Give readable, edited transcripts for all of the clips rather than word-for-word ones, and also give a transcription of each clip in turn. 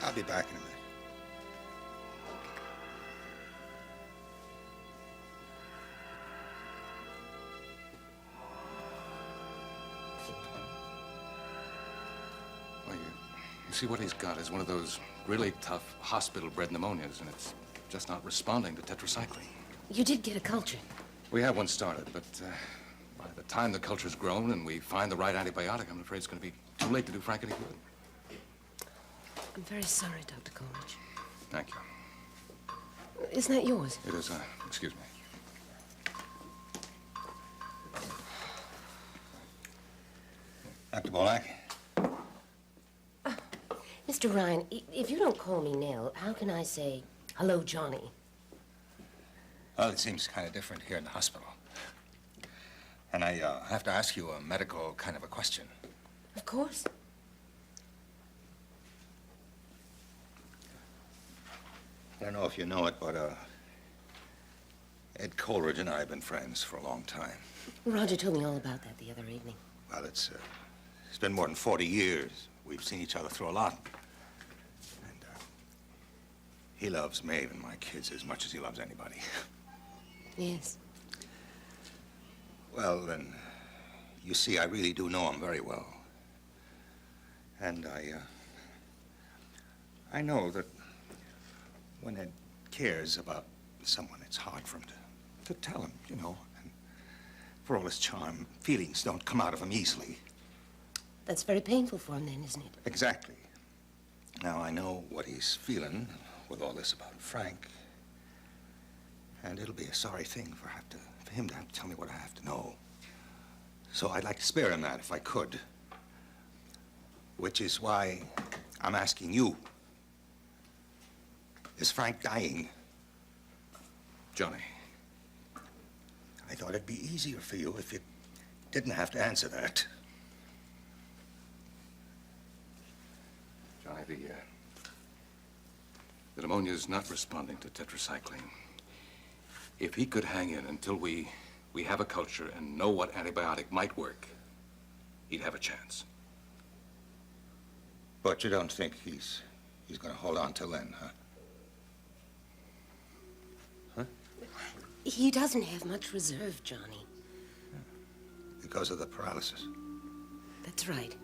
I'll be back in a minute. Well, you see, what he's got is one of those really tough hospital-bred pneumonias, and it's just not responding to tetracycline. You did get a culture. We have one started, but by the time the culture's grown and we find the right antibiotic, I'm afraid it's going to be too late to do Frank any good. I'm very sorry, Dr. Coleridge. Thank you. Isn't that yours? It is, excuse me. Dr. Bolak? Mr. Ryan, if you don't call me Nell, how can I say, hello, Johnny? Well, it seems kind of different here in the hospital. And I have to ask you a medical kind of a question. Of course. I don't know if you know it, but Ed Coleridge and I have been friends for a long time. Roger told me all about that the other evening. Well, it's been more than 40 years. We've seen each other through a lot. And he loves Maeve and my kids as much as he loves anybody. Yes. Well, then, you see, I really do know him very well. And I know that when Ed cares about someone, it's hard for him to tell him, you know. And for all his charm, feelings don't come out of him easily. That's very painful for him then, isn't it? Exactly. Now, I know what he's feeling with all this about Frank. And it'll be a sorry thing for him to have to tell me what I have to know. So I'd like to spare him that if I could. Which is why I'm asking you. Is Frank dying? Johnny. I thought it'd be easier for you if you didn't have to answer that. Johnny, the pneumonia's not responding to tetracycline. If he could hang in until we have a culture and know what antibiotic might work, he'd have a chance. But you don't think he's going to hold on till then, huh? Huh? He doesn't have much reserve, Johnny. Because of the paralysis. That's right.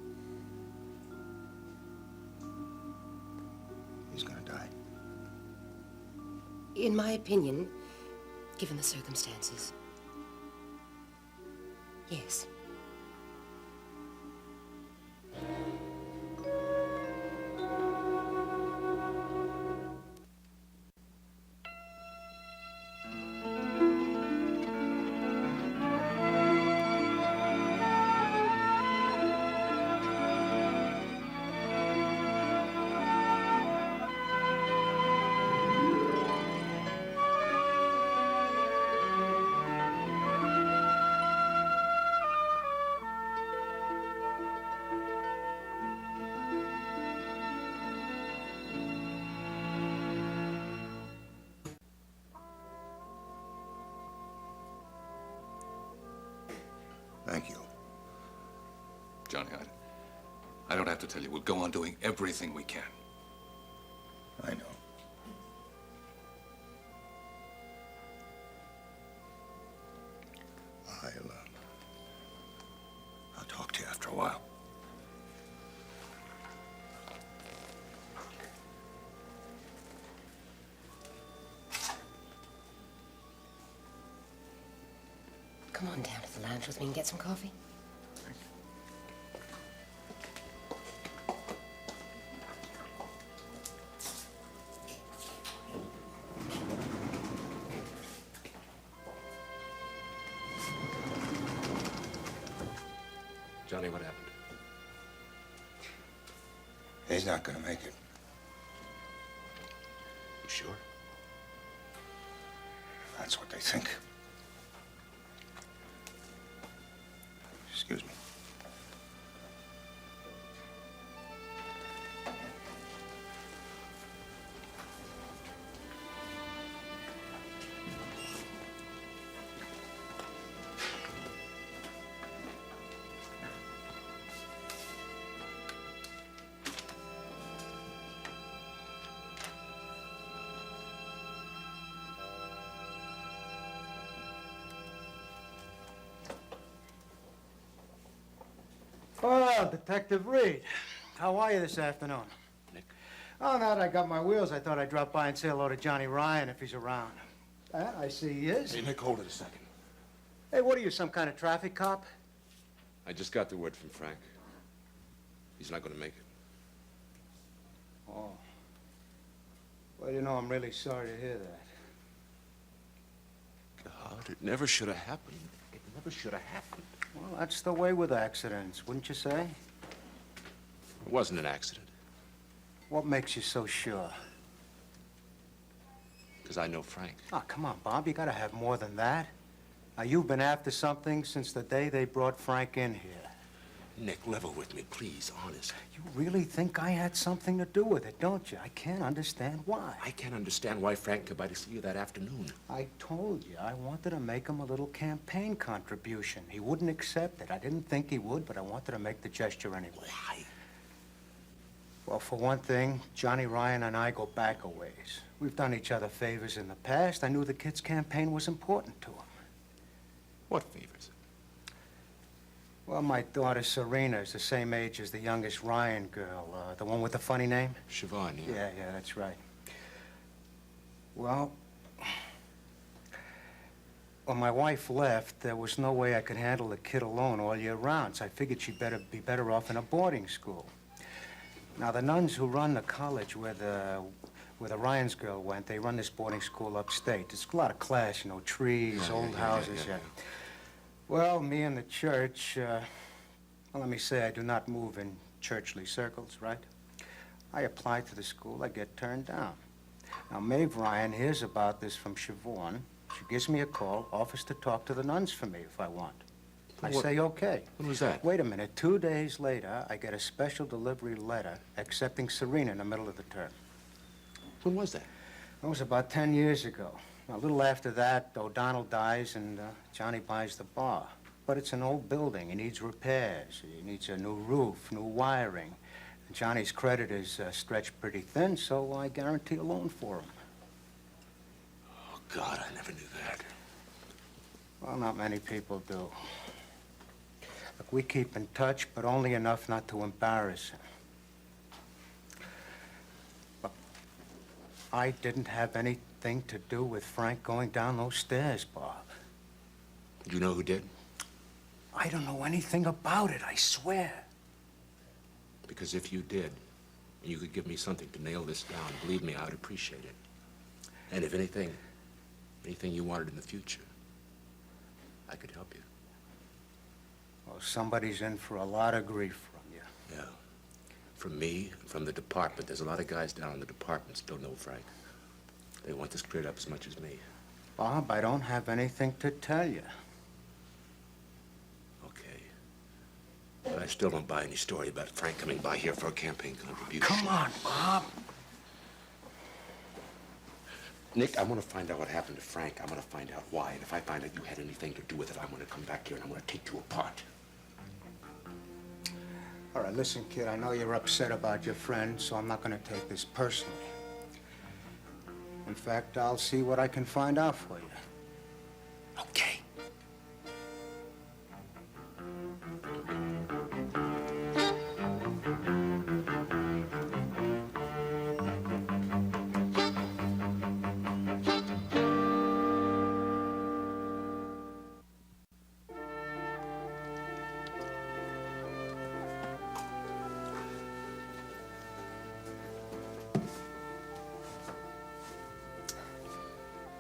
He's going to die. In my opinion, given the circumstances, yes. Thank you. Johnny, I don't have to tell you. We'll go on doing everything we can. I know. I'll talk to you after a while. Come on down to the lounge with me and get some coffee. Johnny, what happened? He's not going to make it. You sure? That's what they think. Excuse me. Well, Detective Reed, how are you this afternoon? Nick. Oh, now that I got my wheels, I thought I'd drop by and say hello to Johnny Ryan if he's around. I see he is. Hey, Nick, hold it a second. Hey, what are you, some kind of traffic cop? I just got the word from Frank. He's not going to make it. Oh. Well, you know, I'm really sorry to hear that. God, it never should have happened. It never should have happened. Well, that's the way with accidents, wouldn't you say? It wasn't an accident. What makes you so sure? Because I know Frank. Oh, come on, Bob, you gotta have more than that. Now, you've been after something since the day they brought Frank in here. Nick, level with me, please, honest. You really think I had something to do with it, don't you? I can't understand why. I can't understand why Frank came by to see you that afternoon. I told you, I wanted to make him a little campaign contribution. He wouldn't accept it. I didn't think he would, but I wanted to make the gesture anyway. Why? Well, for one thing, Johnny Ryan and I go back a ways. We've done each other favors in the past. I knew the kid's campaign was important to him. What favors? Well, my daughter Serena is the same age as the youngest Ryan girl, the one with the funny name. Siobhan, yeah. Yeah, that's right. Well, when my wife left, there was no way I could handle the kid alone all year round, so I figured she'd be better off in a boarding school. Now, the nuns who run the college where the Ryan's girl went, they run this boarding school upstate. It's a lot of class, you know, trees, old houses. yeah. Well, me and the church, well, let me say I do not move in churchly circles, right? I apply to the school, I get turned down. Now, Maeve Ryan hears about this from Siobhan. She gives me a call, offers to talk to the nuns for me if I want. I say, okay. When was that? Wait a minute. 2 days later, I get a special delivery letter accepting Serena in the middle of the term. When was that? That was about 10 years ago. A little after that, O'Donnell dies and Johnny buys the bar. But it's an old building. It needs repairs. It needs a new roof, new wiring. And Johnny's credit is stretched pretty thin, so I guarantee a loan for him. Oh, God, I never knew that. Well, not many people do. Look, we keep in touch, but only enough not to embarrass him. But I didn't have anything to do with Frank going down those stairs, Bob. Do you know who did? I don't know anything about it, I swear. Because if you did, and you could give me something to nail this down, believe me, I would appreciate it. And if anything you wanted in the future, I could help you. Well, somebody's in for a lot of grief from you. Yeah. From me, from the department. There's a lot of guys down in the departments don't know Frank. They want this cleared up as much as me. Bob, I don't have anything to tell you. Okay. But I still don't buy any story about Frank coming by here for a campaign contribution. Come on, Bob. Nick, I want to find out what happened to Frank. I want to find out why. And if I find out you had anything to do with it, I'm going to come back here and I'm going to take you apart. All right, listen, kid, I know you're upset about your friend, so I'm not going to take this personally. In fact, I'll see what I can find out for you. Okay.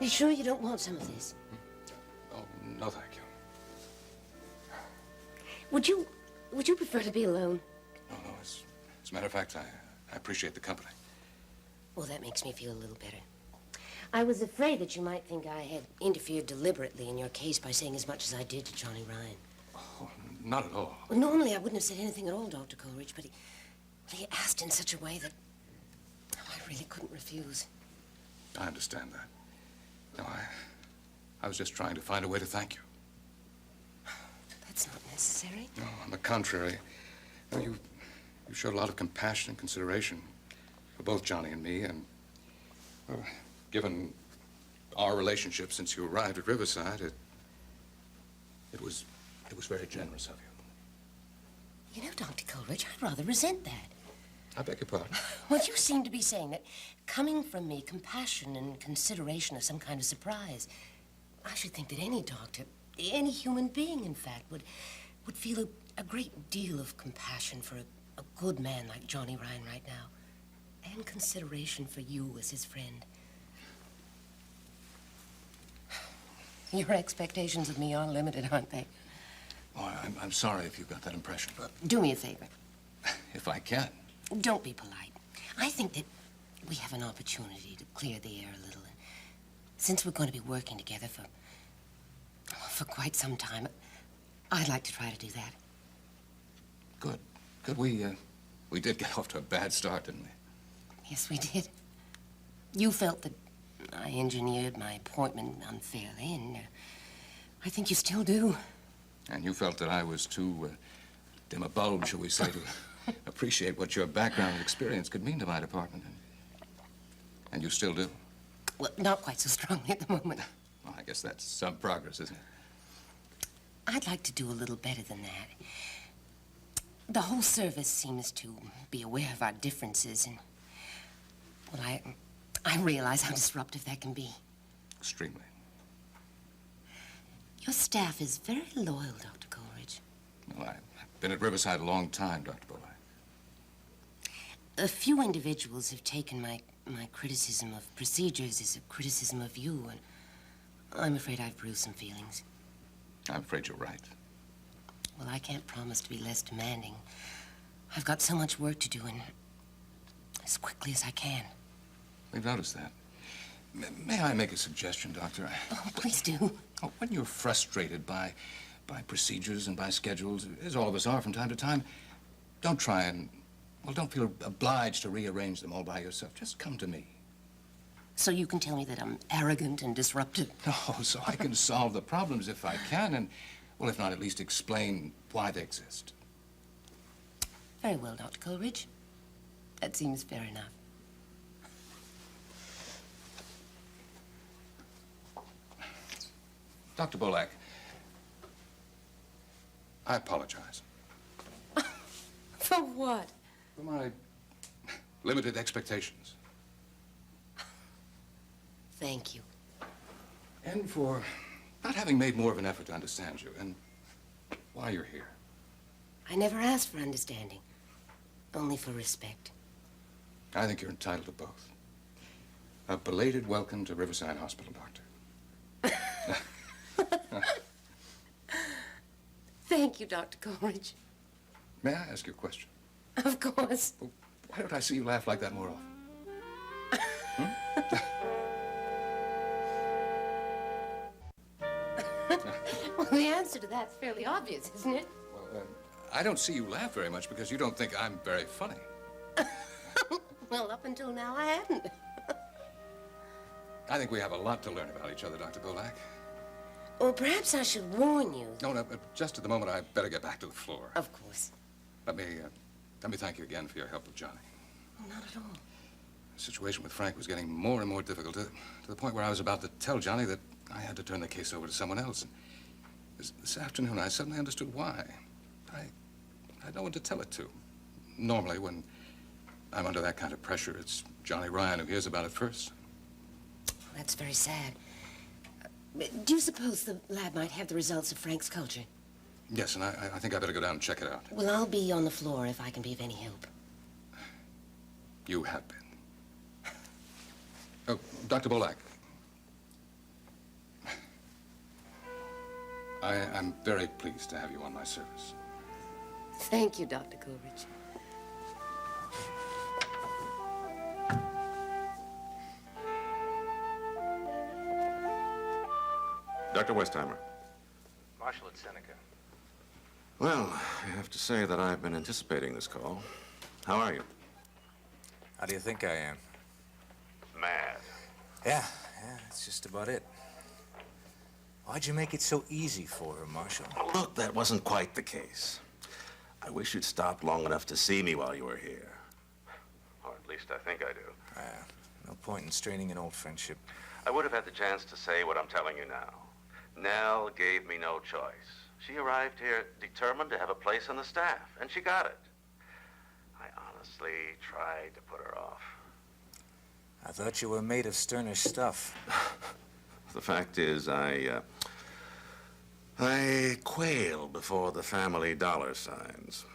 You sure you don't want some of this? Oh, no, thank you. Would you prefer to be alone? No, as a matter of fact, I appreciate the company. Well, that makes me feel a little better. I was afraid that you might think I had interfered deliberately in your case by saying as much as I did to Johnny Ryan. Oh, not at all. Well, normally I wouldn't have said anything at all, Dr. Coleridge, but he asked in such a way that I really couldn't refuse. I understand that. No, I was just trying to find a way to thank you. That's not necessary. No, on the contrary. No, you showed a lot of compassion and consideration for both Johnny and me, and given our relationship since you arrived at Riverside, it was very generous of you. You know, Dr. Coleridge, I rather resent that. I beg your pardon. Well, you seem to be saying that coming from me, compassion and consideration are some kind of surprise. I should think that any doctor, any human being, in fact, would feel a great deal of compassion for a good man like Johnny Ryan right now, and consideration for you as his friend. Your expectations of me are limited, aren't they? Oh, I'm sorry if you got that impression, but Do me a favor. if I can. Don't be polite. I think that we have an opportunity to clear the air a little. And since we're going to be working together for quite some time, I'd like to try to do that. Good. Good. We did get off to a bad start, didn't we? Yes, we did. You felt that I engineered my appointment unfairly, and I think you still do. And you felt that I was too dim a bulb, shall we say, to appreciate what your background and experience could mean to my department. And you still do? Well, not quite so strongly at the moment. Well, I guess that's some progress, isn't it? I'd like to do a little better than that. The whole service seems to be aware of our differences, and, well, I realize how disruptive that can be. Extremely. Your staff is very loyal, Dr. Coleridge. Well, I've been at Riverside a long time, Dr. Bolak. A few individuals have taken my criticism of procedures as a criticism of you, and I'm afraid I've bruised some feelings. I'm afraid you're right. Well, I can't promise to be less demanding. I've got so much work to do, and as quickly as I can. We've noticed that. May I make a suggestion, Doctor? Oh, please do. Oh, when you're frustrated by procedures and by schedules, as all of us are from time to time, don't try and, well, don't feel obliged to rearrange them all by yourself. Just come to me. So you can tell me that I'm arrogant and disruptive. No, so I can solve the problems if I can, and, well, if not, at least explain why they exist. Very well, Dr. Coleridge. That seems fair enough. Dr. Bolak, I apologize For what? for my limited expectations. Thank you. And for not having made more of an effort to understand you and why you're here. I never asked for understanding, only for respect. I think you're entitled to both. A belated welcome to Riverside Hospital, Doctor. Thank you, Dr. Coleridge. May I ask you a question? Of course. Well, why don't I see you laugh like that more often? Well, the answer to that's fairly obvious, isn't it? Well, I don't see you laugh very much because you don't think I'm very funny. Well, up until now, I hadn't. I think we have a lot to learn about each other, Dr. Bolak. Well, perhaps I should warn you. No, just at the moment, I better get back to the floor. Of course. Let me thank you again for your help with Johnny. Oh, not at all. The situation with Frank was getting more and more difficult to the point where I was about to tell Johnny that I had to turn the case over to someone else. And this afternoon, I suddenly understood why. I had no one to tell it to. Normally, when I'm under that kind of pressure, it's Johnny Ryan who hears about it first. That's very sad. Do you suppose the lab might have the results of Frank's culture? Yes, and I think I better go down and check it out. Well, I'll be on the floor if I can be of any help. You have been. Oh, Dr. Bolak. I'm very pleased to have you on my service. Thank you, Dr. Coleridge. Dr. Westheimer. Marshal at Seneca. Well, I have to say that I've been anticipating this call. How are you? How do you think I am? Mad. Yeah, that's just about it. Why'd you make it so easy for her, Marshal? Look, that wasn't quite the case. I wish you'd stopped long enough to see me while you were here. Or at least I think I do. No point in straining an old friendship. I would have had the chance to say what I'm telling you now. Nell gave me no choice. She arrived here determined to have a place on the staff, and she got it. I honestly tried to put her off. I thought you were made of sterner stuff. The fact is, I quail before the family dollar signs.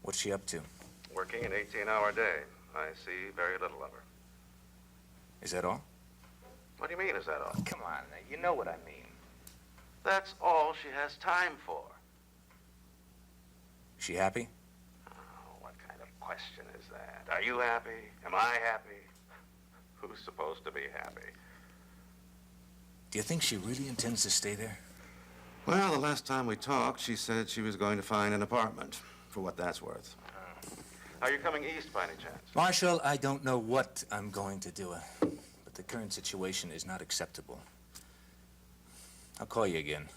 What's she up to? Working an 18-hour day. I see very little of her. Is that all? What do you mean, is that all? Come on, you know what I mean. That's all she has time for. Is she happy? Oh, what kind of question is that? Are you happy? Am I happy? Who's supposed to be happy? Do you think she really intends to stay there? Well, the last time we talked, she said she was going to find an apartment, for what that's worth. Are you coming east by any chance? Marshal, I don't know what I'm going to do, but the current situation is not acceptable. I'll call you again.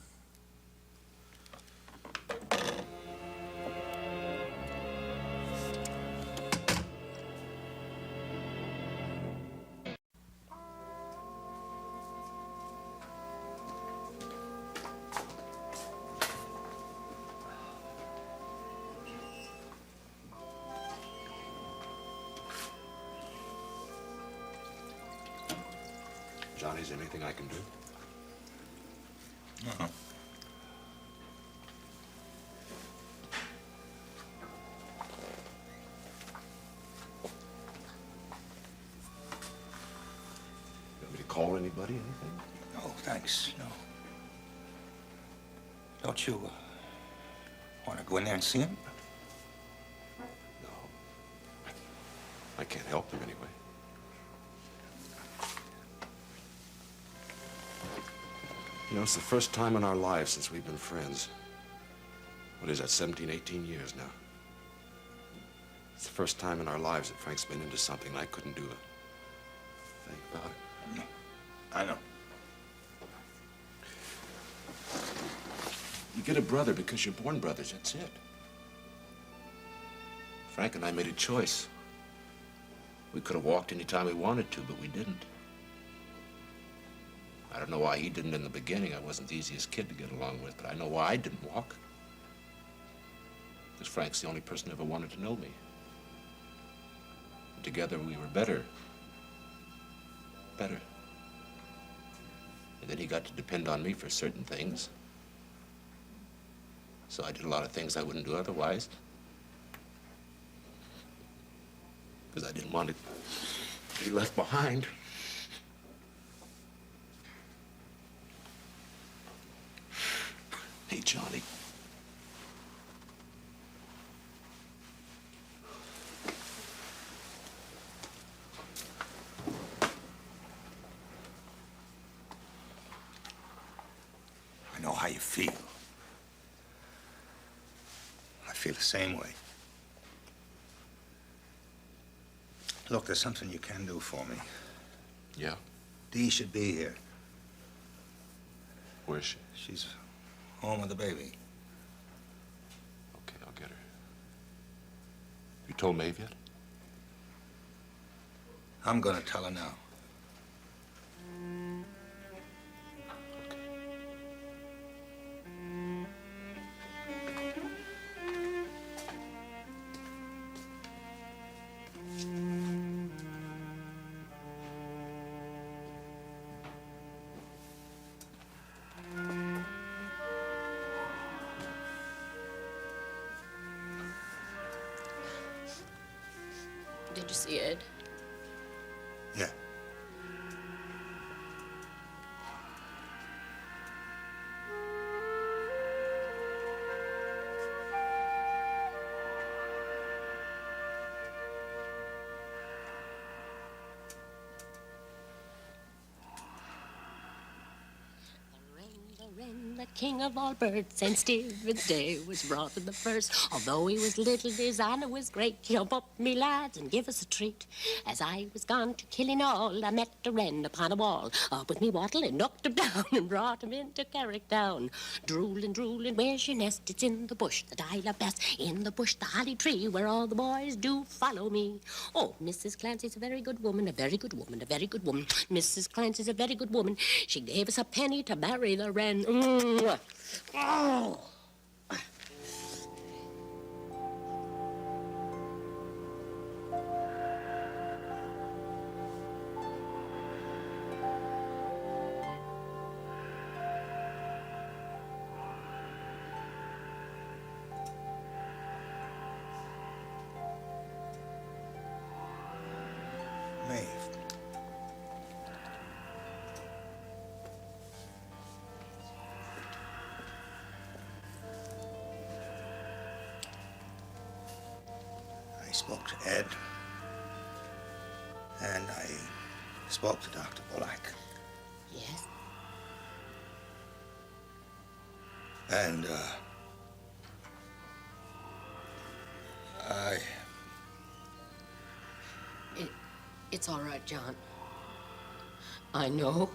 Johnny, is there anything I can do? No. You want me to call anybody, anything? No, thanks. No. Don't you want to go in there and see him? No. I can't help him anyway. You know, it's the first time in our lives since we've been friends. What is that, 17, 18 years now? It's the first time in our lives that Frank's been into something I couldn't do a thing about it. No. I know. You get a brother because you're born brothers, that's it. Frank and I made a choice. We could have walked any time we wanted to, but we didn't. I don't know why he didn't in the beginning. I wasn't the easiest kid to get along with, but I know why I didn't walk. Because Frank's the only person who ever wanted to know me. And together we were better. Better. And then he got to depend on me for certain things. So I did a lot of things I wouldn't do otherwise. Because I didn't want to be left behind. Hey, Johnny. I know how you feel. I feel the same way. Look, there's something you can do for me. Yeah? Dee should be here. Where is she? She's home with the baby. Okay, I'll get her. You told Maeve yet? I'm gonna tell her now. Did you see Ed? Yeah. The king of all birds, and Stephen's day was brought in the first. Although he was little, his honor was great. Jump up, me lads, and give us a treat. As I was gone to killing all, I met a wren upon a wall. Up with me wattle and knocked him down and brought him into Carrickdown. Drooling, drooling, where's your nest? It's in the bush that I love best. In the bush, the holly tree, where all the boys do follow me. Oh, Mrs. Clancy's a very good woman, a very good woman, a very good woman. Mrs. Clancy's a very good woman. She gave us a penny to marry the wren. Mwah. Oh. Maeve. I spoke to Ed, and I spoke to Dr. Bullock. Yes? And, It's all right, John. I know